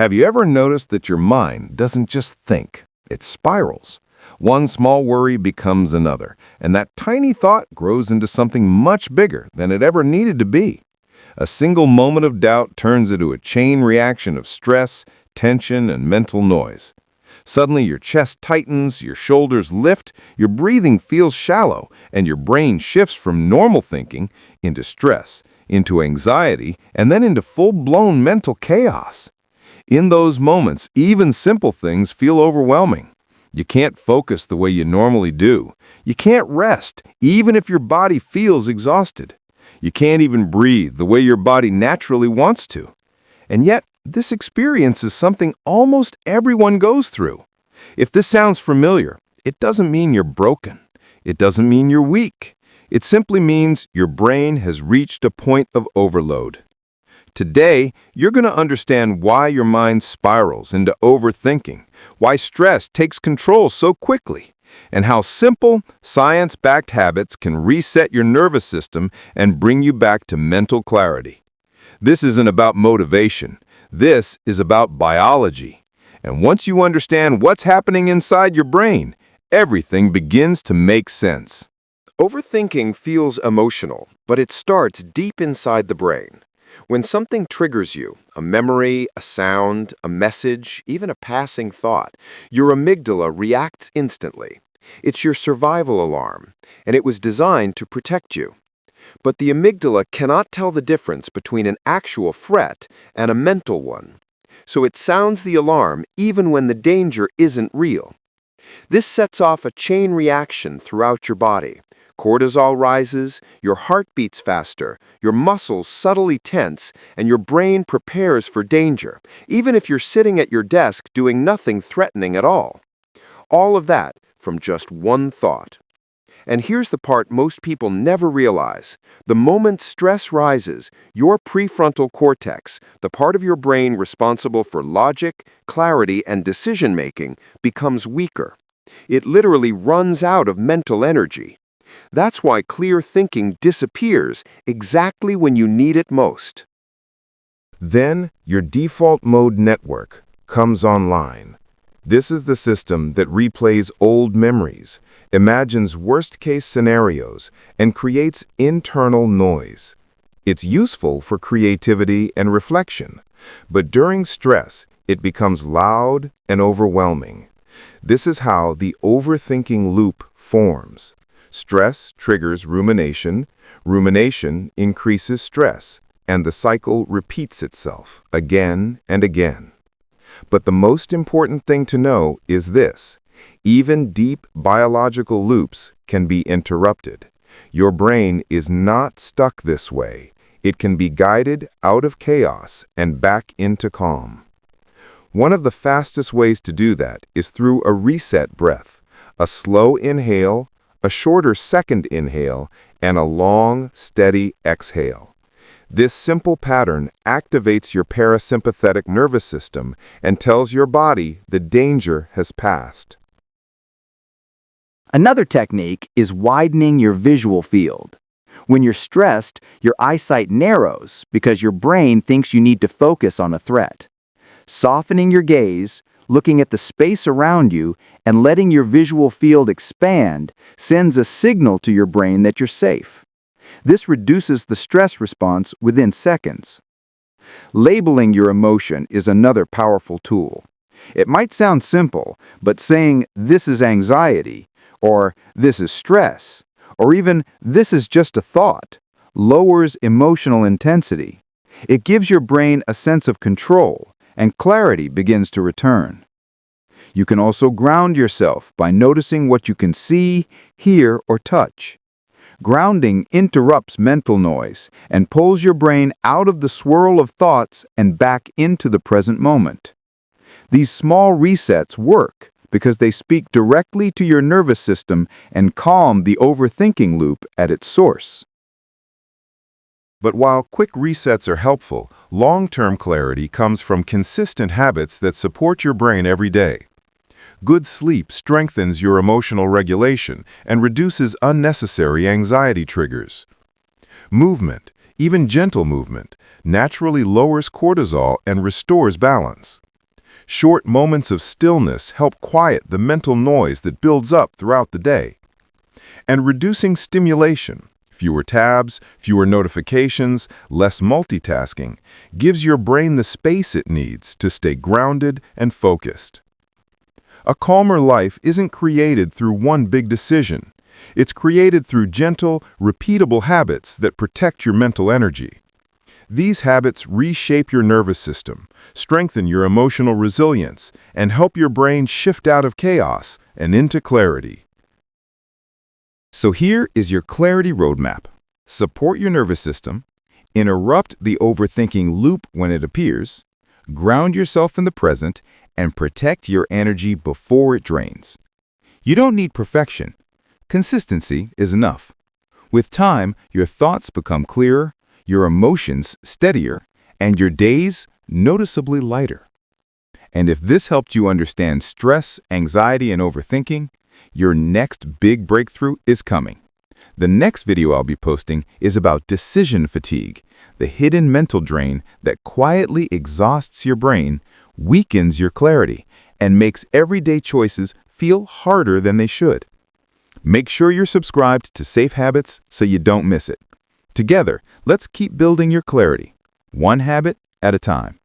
Have you ever noticed that your mind doesn't just think, it spirals? One small worry becomes another, and that tiny thought grows into something much bigger than it ever needed to be. A single moment of doubt turns into a chain reaction of stress, tension, and mental noise. Suddenly your chest tightens, your shoulders lift, your breathing feels shallow, and your brain shifts from normal thinking into stress, into anxiety, and then into full-blown mental chaos. In those moments, even simple things feel overwhelming. You can't focus the way you normally do. You can't rest, even if your body feels exhausted. You can't even breathe the way your body naturally wants to. And yet, this experience is something almost everyone goes through. If this sounds familiar, it doesn't mean you're broken. It doesn't mean you're weak. It simply means your brain has reached a point of overload. Today, you're going to understand why your mind spirals into overthinking, why stress takes control so quickly, and how simple, science-backed habits can reset your nervous system and bring you back to mental clarity. This isn't about motivation. This is about biology. And once you understand what's happening inside your brain, everything begins to make sense. Overthinking feels emotional, but it starts deep inside the brain. When something triggers you, a memory, a sound, a message, even a passing thought, your amygdala reacts instantly. It's your survival alarm, and it was designed to protect you. But the amygdala cannot tell the difference between an actual threat and a mental one. So it sounds the alarm even when the danger isn't real. This sets off a chain reaction throughout your body. Cortisol rises, your heart beats faster, your muscles subtly tense, and your brain prepares for danger, even if you're sitting at your desk doing nothing threatening at all. All of that from just one thought. And here's the part most people never realize. The moment stress rises, your prefrontal cortex, the part of your brain responsible for logic, clarity, and decision-making, becomes weaker. It literally runs out of mental energy. That's why clear thinking disappears exactly when you need it most. Then, your default mode network comes online. This is the system that replays old memories, imagines worst-case scenarios, and creates internal noise. It's useful for creativity and reflection, but during stress, it becomes loud and overwhelming. This is how the overthinking loop forms. Stress triggers rumination, rumination increases stress, and the cycle repeats itself again and again. But the most important thing to know is this: even deep biological loops can be interrupted. Your brain is not stuck this way. It can be guided out of chaos and back into calm. One of the fastest ways to do that is through a reset breath, a slow inhale, a shorter second inhale, and a long, steady exhale. This simple pattern activates your parasympathetic nervous system and tells your body the danger has passed. Another technique is widening your visual field. When you're stressed, your eyesight narrows because your brain thinks you need to focus on a threat. Softening your gaze, looking at the space around you, and letting your visual field expand sends a signal to your brain that you're safe. This reduces the stress response within seconds. Labeling your emotion is another powerful tool. It might sound simple, but saying, "This is anxiety," or "This is stress," or even "This is just a thought," lowers emotional intensity. It gives your brain a sense of control, and clarity begins to return. You can also ground yourself by noticing what you can see, hear, or touch. Grounding interrupts mental noise and pulls your brain out of the swirl of thoughts and back into the present moment. These small resets work because they speak directly to your nervous system and calm the overthinking loop at its source. But while quick resets are helpful, long-term clarity comes from consistent habits that support your brain every day. Good sleep strengthens your emotional regulation and reduces unnecessary anxiety triggers. Movement, even gentle movement, naturally lowers cortisol and restores balance. Short moments of stillness help quiet the mental noise that builds up throughout the day. And reducing stimulation, fewer tabs, fewer notifications, less multitasking, gives your brain the space it needs to stay grounded and focused. A calmer life isn't created through one big decision. It's created through gentle, repeatable habits that protect your mental energy. These habits reshape your nervous system, strengthen your emotional resilience, and help your brain shift out of chaos and into clarity. So here is your clarity roadmap. Support your nervous system, interrupt the overthinking loop when it appears, ground yourself in the present, and protect your energy before it drains. You don't need perfection. Consistency is enough. With time, your thoughts become clearer, your emotions steadier, and your days noticeably lighter. And if this helped you understand stress, anxiety, and overthinking, your next big breakthrough is coming. The next video I'll be posting is about decision fatigue, the hidden mental drain that quietly exhausts your brain, weakens your clarity, and makes everyday choices feel harder than they should. Make sure you're subscribed to Safe Habits so you don't miss it. Together, let's keep building your clarity, one habit at a time.